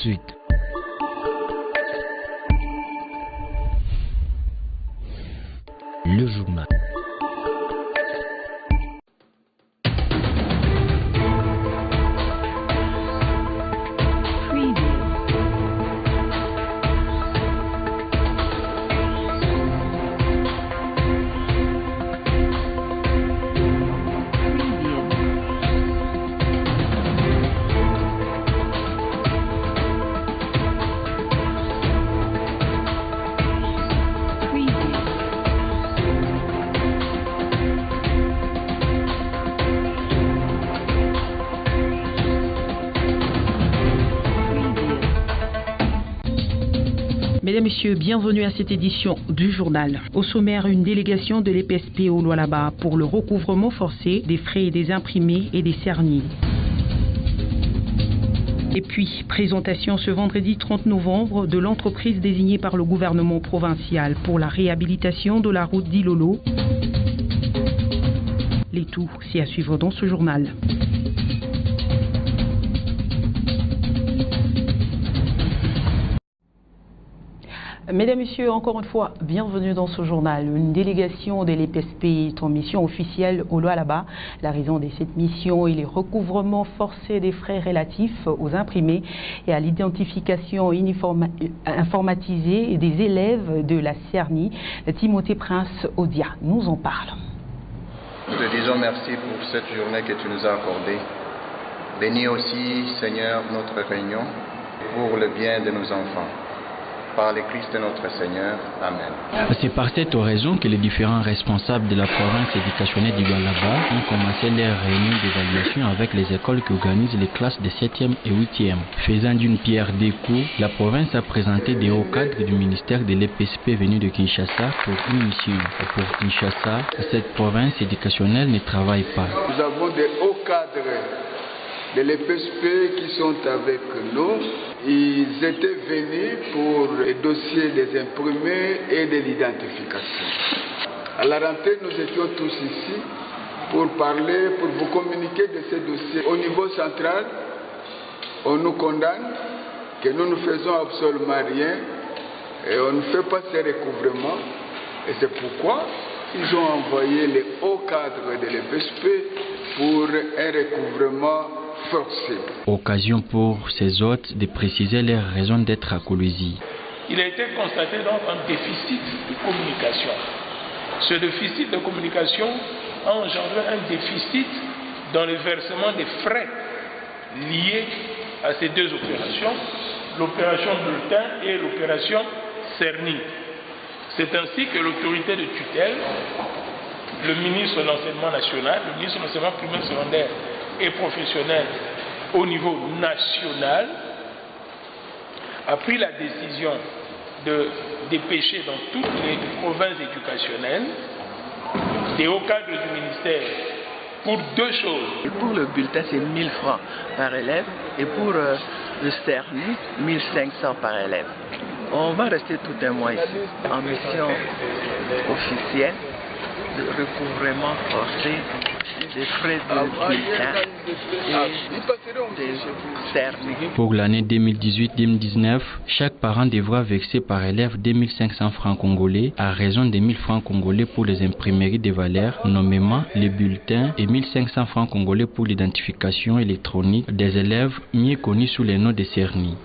suite. Le journal. Mesdames, Messieurs, bienvenue à cette édition du journal. Au sommaire, une délégation de l'EPSP au Lualaba pour le recouvrement forcé des frais des imprimés et des cernis. Et puis, présentation ce vendredi 30 novembre de l'entreprise désignée par le gouvernement provincial pour la réhabilitation de la route d'Ilolo. Les tout, c'est à suivre dans ce journal. Mesdames, Messieurs, encore une fois, bienvenue dans ce journal. Une délégation de l'EPSP est en mission officielle au Lualaba. La raison de cette mission est le recouvrement forcé des frais relatifs aux imprimés et à l'identification informatisée des élèves de la CERNI. Timothée Prince Odia nous en parle. Nous te disons merci pour cette journée que tu nous as accordée. Bénis aussi, Seigneur, notre réunion pour le bien de nos enfants. Par le Christ notre Seigneur. Amen. C'est par cette raison que les différents responsables de la province éducationnelle du Lualaba ont commencé leur réunion d'évaluation avec les écoles qui organisent les classes de 7e et 8e. Faisant d'une pierre deux coups, la province a présenté des hauts cadres du ministère de l'EPSP venus de Kinshasa pour une mission. Pour Kinshasa, cette province éducationnelle ne travaille pas. Nous avons des hauts cadres de l'EPSP qui sont avec nous. Ils étaient venus pour les dossiers des imprimés et de l'identification. À la rentrée, nous étions tous ici pour parler, pour vous communiquer de ces dossiers. Au niveau central, on nous condamne que nous ne faisons absolument rien et on ne fait pas ces recouvrements. Et c'est pourquoi ils ont envoyé les hauts cadres de l'EPSP pour un recouvrement forcé. Occasion pour ces hôtes de préciser leurs raisons d'être à Kolwezi. Il a été constaté donc un déficit de communication. Ce déficit de communication a engendré un déficit dans le versement des frais liés à ces deux opérations, l'opération bulletin et l'opération CERNI. C'est ainsi que l'autorité de tutelle, le ministre de l'Enseignement national, le ministre de l'Enseignement primaire, secondaire et professionnel au niveau national, a pris la décision de dépêcher dans toutes les provinces éducationnelles des hauts cadres du ministère pour deux choses. Pour le bulletin, c'est 1000 francs par élève et pour le CERNI, 1500 par élève. On va rester tout un mois ici en mission officielle de recouvrement forcé des frais de bulletin et des CERNI. Pour l'année 2018-2019, chaque parent devra verser par élève 2500 francs congolais à raison de 1000 francs congolais pour les imprimeries de valeurs, nommément les bulletins, et 1500 francs congolais pour l'identification électronique des élèves mieux connus sous les noms de CERNI.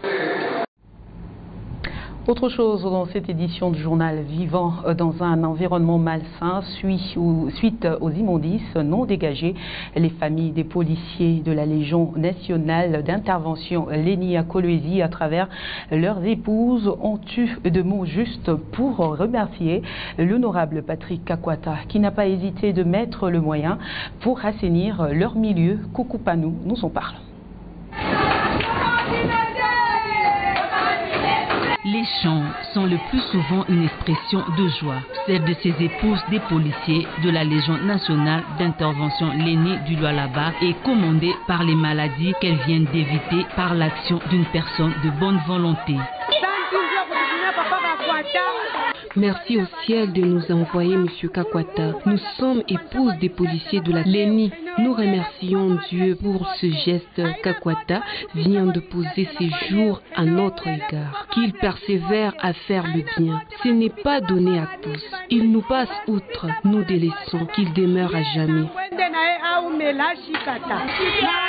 Autre chose dans cette édition du journal, vivant dans un environnement malsain suite aux immondices non dégagés, les familles des policiers de la Légion nationale d'intervention Léni à Kolwezi à travers leurs épouses ont eu de mots justes pour remercier l'honorable Patrick Kakwata qui n'a pas hésité de mettre le moyen pour assainir leur milieu. Koukoupanou nous en parle. Les chants sont le plus souvent une expression de joie. Celle de ces épouses des policiers de la Légion nationale d'intervention Léni du Lualaba est commandée par les maladies qu'elles viennent d'éviter par l'action d'une personne de bonne volonté. Merci au ciel de nous envoyer M. Kakwata. Nous sommes épouses des policiers de la LENI. Nous remercions Dieu pour ce geste. Kakwata vient de poser ses jours à notre égard. Qu'il persévère à faire le bien. Ce n'est pas donné à tous. Il nous passe outre. Nous délaissons. Qu'il demeure à jamais.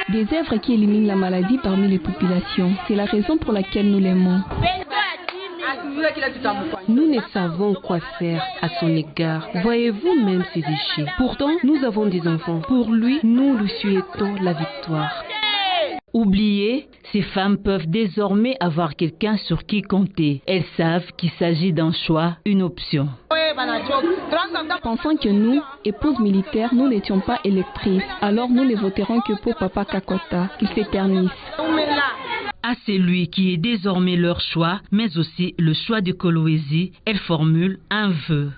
Des œuvres qui éliminent la maladie parmi les populations. C'est la raison pour laquelle nous l'aimons. Nous ne savons quoi faire à son égard. Voyez-vous même ses déchets. Pourtant, nous avons des enfants. Pour lui, nous lui souhaitons la victoire. Oubliées, ces femmes peuvent désormais avoir quelqu'un sur qui compter. Elles savent qu'il s'agit d'un choix, une option. Pensant que nous, épouses militaires, nous n'étions pas électrices, alors nous ne voterons que pour Papa Kakwata, qu'il s'éternise. À celui qui est désormais leur choix, mais aussi le choix de Kolwezi, elle formule un vœu.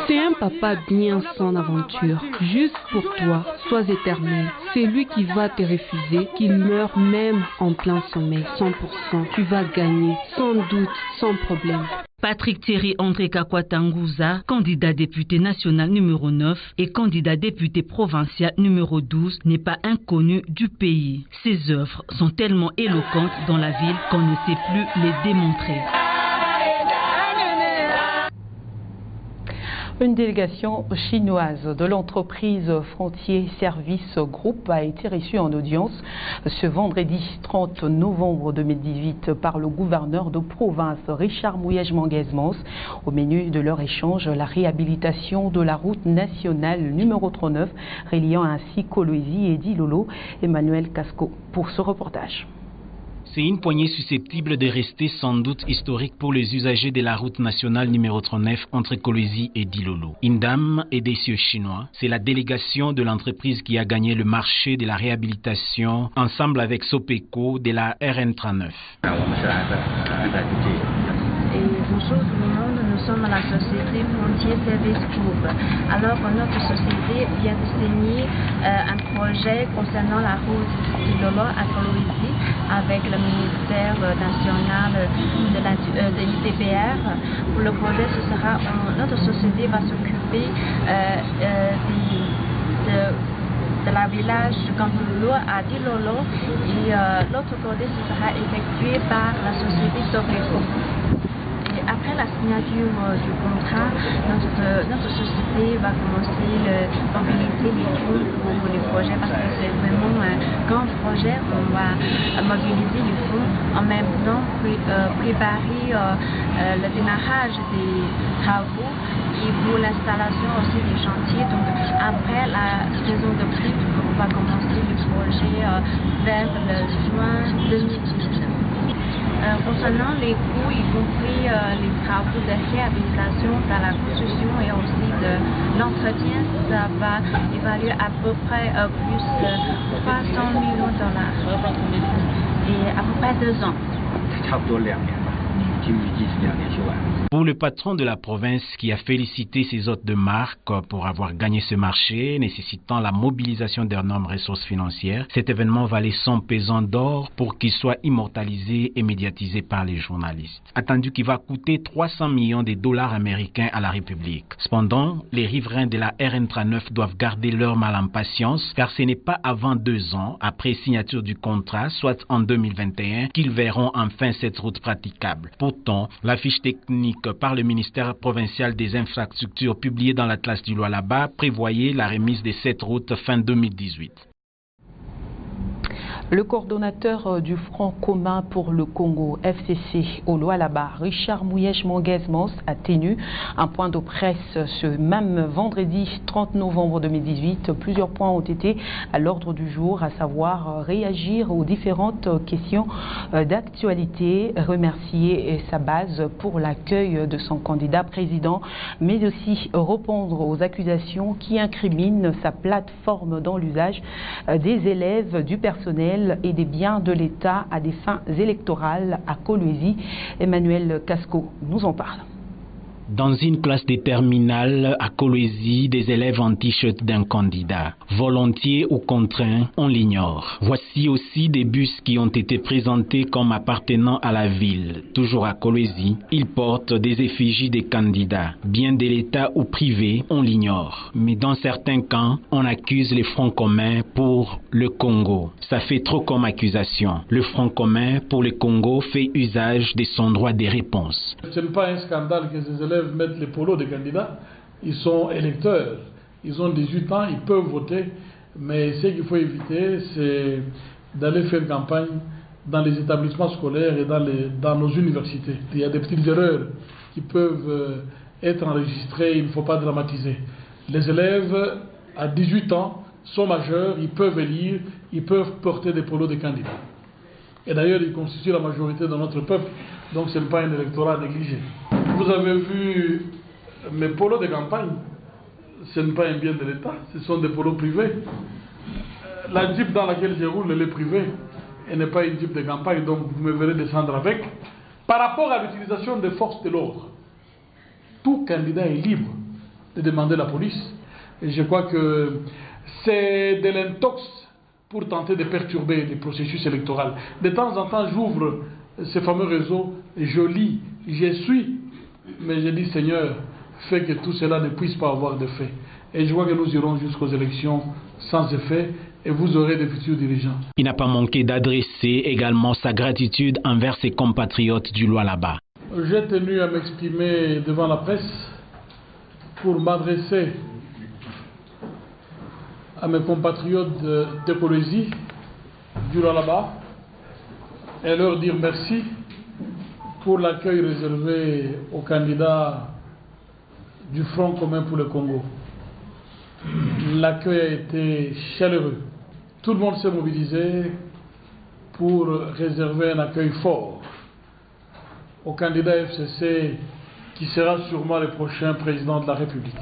C'est un papa bien sans aventure. Juste pour toi, sois éternel. C'est lui qui va te refuser, qu'il meure même en plein sommeil, 100%. Tu vas gagner, sans doute, sans problème. Patrick Thierry André Kakwata Nguza, candidat député national numéro 9 et candidat député provincial numéro 12, n'est pas inconnu du pays. Ses œuvres sont tellement éloquentes dans la ville qu'on ne sait plus les démontrer. Une délégation chinoise de l'entreprise Frontier Service Group a été reçue en audience ce vendredi 30 novembre 2018 par le gouverneur de province Richard Mouyej-Manguez-Mons. Au menu de leur échange, la réhabilitation de la route nationale numéro 39 reliant ainsi Kolwezi et Dilolo. Emmanuel Casco pour ce reportage. C'est une poignée susceptible de rester sans doute historique pour les usagers de la route nationale numéro 39 entre Kolwezi et Dilolo. Une dame et des cieux chinois, c'est la délégation de l'entreprise qui a gagné le marché de la réhabilitation ensemble avec Sopeco de la RN39. Nous sommes la société Frontier Service Group. Alors notre société vient de signer un projet concernant la route Dilolo à Kolwezi avec le ministère national de l'ITPR. Pour le projet, notre société va s'occuper de la village Gandolo à Dilolo et l'autre côté ce sera effectué par la société Sopeco. Après la signature du contrat, notre société va commencer à mobiliser les fonds pour les projets parce que c'est vraiment un grand projet. On va mobiliser les fonds en même temps préparer le démarrage des travaux et pour l'installation aussi des chantiers. Donc après la saison de pluie, on va commencer le projet vers le juin 2019. Concernant les coûts, y compris les travaux de réhabilitation dans la construction et aussi de l'entretien, ça va évaluer à peu près plus de 300 millions de dollars et à peu près 2 ans. Pour le patron de la province qui a félicité ses hôtes de marque pour avoir gagné ce marché, nécessitant la mobilisation d'énormes ressources financières, cet événement valait son pesant d'or pour qu'il soit immortalisé et médiatisé par les journalistes. Attendu qu'il va coûter 300 millions de dollars américains à la République. Cependant, les riverains de la RN39 doivent garder leur mal en patience car ce n'est pas avant 2 ans, après signature du contrat, soit en 2021, qu'ils verront enfin cette route praticable. Pourtant, la fiche technique par le ministère provincial des infrastructures publiée dans l'Atlas du Lualaba prévoyait la remise de cette route fin 2018. Le coordonnateur du Front commun pour le Congo, FCC, au Lualaba, Richard Mouyej-Manguez-Mons, a tenu un point de presse ce même vendredi 30 novembre 2018. Plusieurs points ont été à l'ordre du jour, à savoir réagir aux différentes questions d'actualité, remercier sa base pour l'accueil de son candidat président, mais aussi répondre aux accusations qui incriminent sa plateforme dans l'usage des élèves, du personnel et des biens de l'État à des fins électorales à Kolwezi. Emmanuel Casco nous en parle. Dans une classe de terminale à Kolwezi, des élèves en t-shirt d'un candidat. Volontiers ou contraints, on l'ignore. Voici aussi des bus qui ont été présentés comme appartenant à la ville. Toujours à Kolwezi, ils portent des effigies des candidats. Bien de l'État ou privé, on l'ignore. Mais dans certains camps, on accuse les Fronts communs pour le Congo. Ça fait trop comme accusation. Le Front commun pour le Congo fait usage de son droit de réponse. Ce n'est pas un scandale que ces élèves mettent les polos des candidats. Ils sont électeurs. Ils ont 18 ans, ils peuvent voter. Mais ce qu'il faut éviter, c'est d'aller faire campagne dans les établissements scolaires et dans nos universités. Il y a des petites erreurs qui peuvent être enregistrées, il ne faut pas dramatiser. Les élèves à 18 ans sont majeurs, ils peuvent élire, ils peuvent porter des polos des candidats. Et d'ailleurs, ils constituent la majorité de notre peuple, donc ce n'est pas un électorat négligé. Vous avez vu mes polos de campagne, ce n'est pas un bien de l'État, ce sont des polos privés. La Jeep dans laquelle je roule, elle est privée, elle n'est pas une Jeep de campagne, donc vous me verrez descendre avec. Par rapport à l'utilisation des forces de l'ordre, tout candidat est libre de demander la police. Et je crois que c'est de l'intox pour tenter de perturber les processus électoraux. De temps en temps, j'ouvre ces fameux réseaux, je lis, je suis, mais je dis Seigneur, fais que tout cela ne puisse pas avoir d'effet. Et je vois que nous irons jusqu'aux élections sans effet et vous aurez des futurs dirigeants. Il n'a pas manqué d'adresser également sa gratitude envers ses compatriotes du Lualaba. J'ai tenu à m'exprimer devant la presse pour m'adresser à mes compatriotes de Kolwezi, du Lualaba, et leur dire merci pour l'accueil réservé aux candidats du Front commun pour le Congo. L'accueil a été chaleureux. Tout le monde s'est mobilisé pour réserver un accueil fort au candidat FCC qui sera sûrement le prochain président de la République.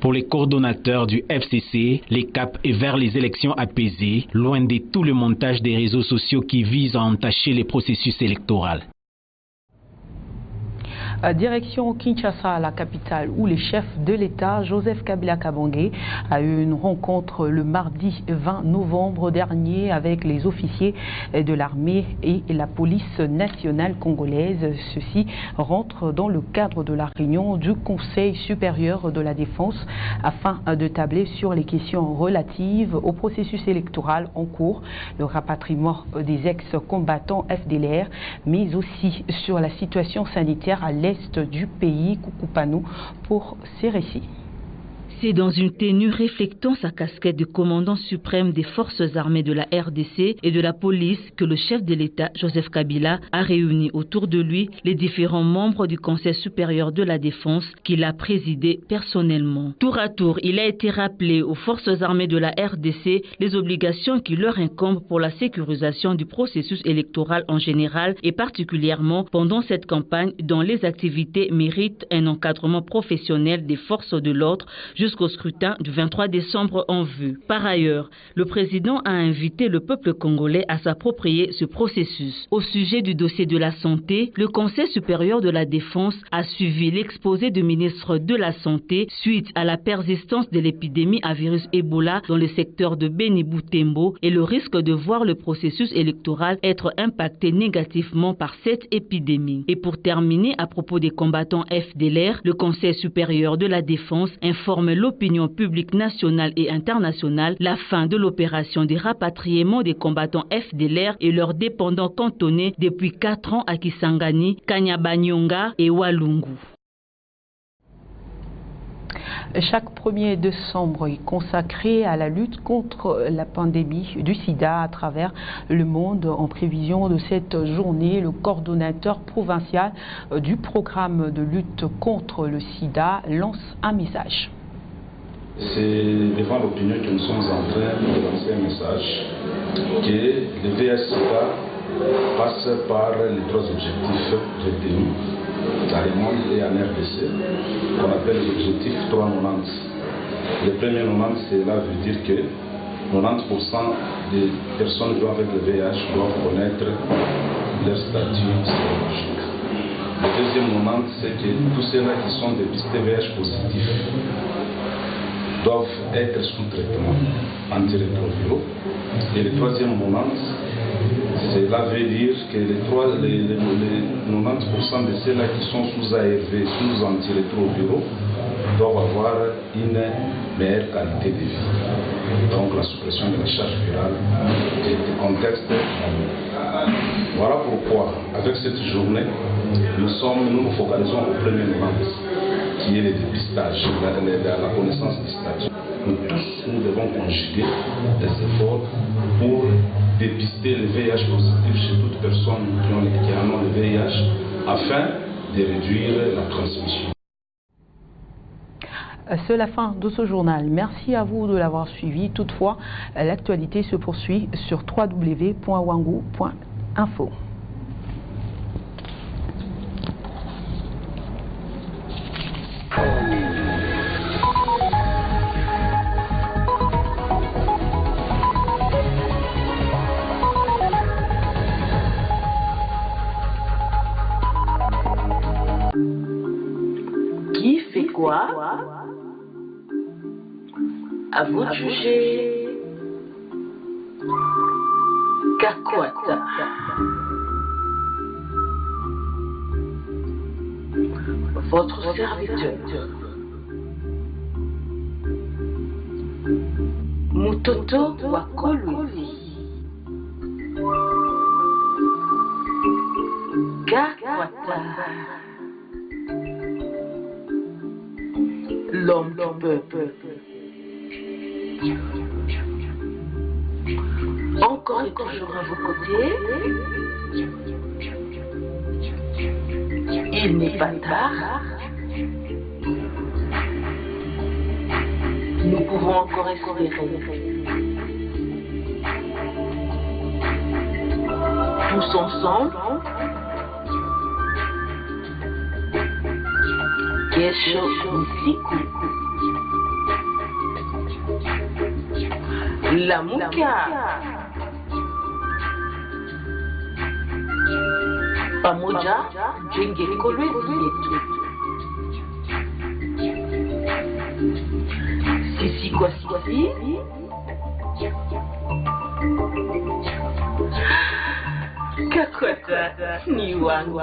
Pour les coordonnateurs du FCC, le cap est vers les élections apaisées, loin de tout le montage des réseaux sociaux qui visent à entacher les processus électoraux. Direction Kinshasa, la capitale, où le chef de l'État, Joseph Kabila Kabange, a eu une rencontre le mardi 20 novembre dernier avec les officiers de l'armée et la police nationale congolaise. Ceci rentre dans le cadre de la réunion du Conseil supérieur de la défense afin de tabler sur les questions relatives au processus électoral en cours, le rapatriement des ex-combattants FDLR, mais aussi sur la situation sanitaire à l'est du pays. Koukoupano pour ces récits. C'est dans une tenue reflétant sa casquette de commandant suprême des forces armées de la RDC et de la police que le chef de l'État, Joseph Kabila, a réuni autour de lui les différents membres du Conseil supérieur de la défense qu'il a présidé personnellement. Tour à tour, il a été rappelé aux forces armées de la RDC les obligations qui leur incombent pour la sécurisation du processus électoral en général et particulièrement pendant cette campagne dont les activités méritent un encadrement professionnel des forces de l'ordre jusqu'au scrutin du 23 décembre en vue. Par ailleurs, le président a invité le peuple congolais à s'approprier ce processus. Au sujet du dossier de la santé, le Conseil supérieur de la défense a suivi l'exposé du ministre de la Santé suite à la persistance de l'épidémie à virus Ebola dans le secteur de Beni-Boutembo et le risque de voir le processus électoral être impacté négativement par cette épidémie. Et pour terminer, à propos des combattants FDLR, le Conseil supérieur de la défense informe l'opinion publique nationale et internationale la fin de l'opération de rapatriement des combattants FDLR et leurs dépendants cantonnés depuis 4 ans à Kisangani, Kanyabanyonga et Walungu. Chaque 1er décembre est consacré à la lutte contre la pandémie du sida à travers le monde. En prévision de cette journée, le coordonnateur provincial du programme de lutte contre le sida lance un message. C'est devant l'opinion que nous sommes en train de lancer un message que le VIH-Sida passe par les 3 objectifs retenus dans le monde et en RDC, qu'on appelle les objectifs 390. Le premier 90, cela veut dire que 90% des personnes vivant avec le VIH doivent connaître leur statut sérologique. Le deuxième moment, c'est que tous ceux-là qui sont dépistés VIH positifs doivent être sous traitement antirétroviraux. Et le troisième moment, cela veut dire que les 90% de ceux-là qui sont sous ARV, sous antirétroviraux, doivent avoir une meilleure qualité de vie. Donc la suppression de la charge virale du contexte. Voilà pourquoi, avec cette journée, nous nous focalisons au premier moment, qui est le dépistage, la connaissance du statut. Nous tous, nous devons conjuguer des efforts pour dépister le VIH positif chez toute personne qui en a le VIH, afin de réduire la transmission. C'est la fin de ce journal. Merci à vous de l'avoir suivi. Toutefois, l'actualité se poursuit sur www.wangu.info. Qui fait quoi? À vous de juger. Kakwata. Votre serviteur. Mutoto wa Kolwezi. Kakwata. L'homme du peuple. Encore et toujours à vos côtés. Il n'est pas tard. Nous pouvons encore espérer. Tous ensemble. Kesho usiku. Lamuka. Pamoja jenge Kolwezi yetu. Sisi kwa sisi. Kakwata ni wangu.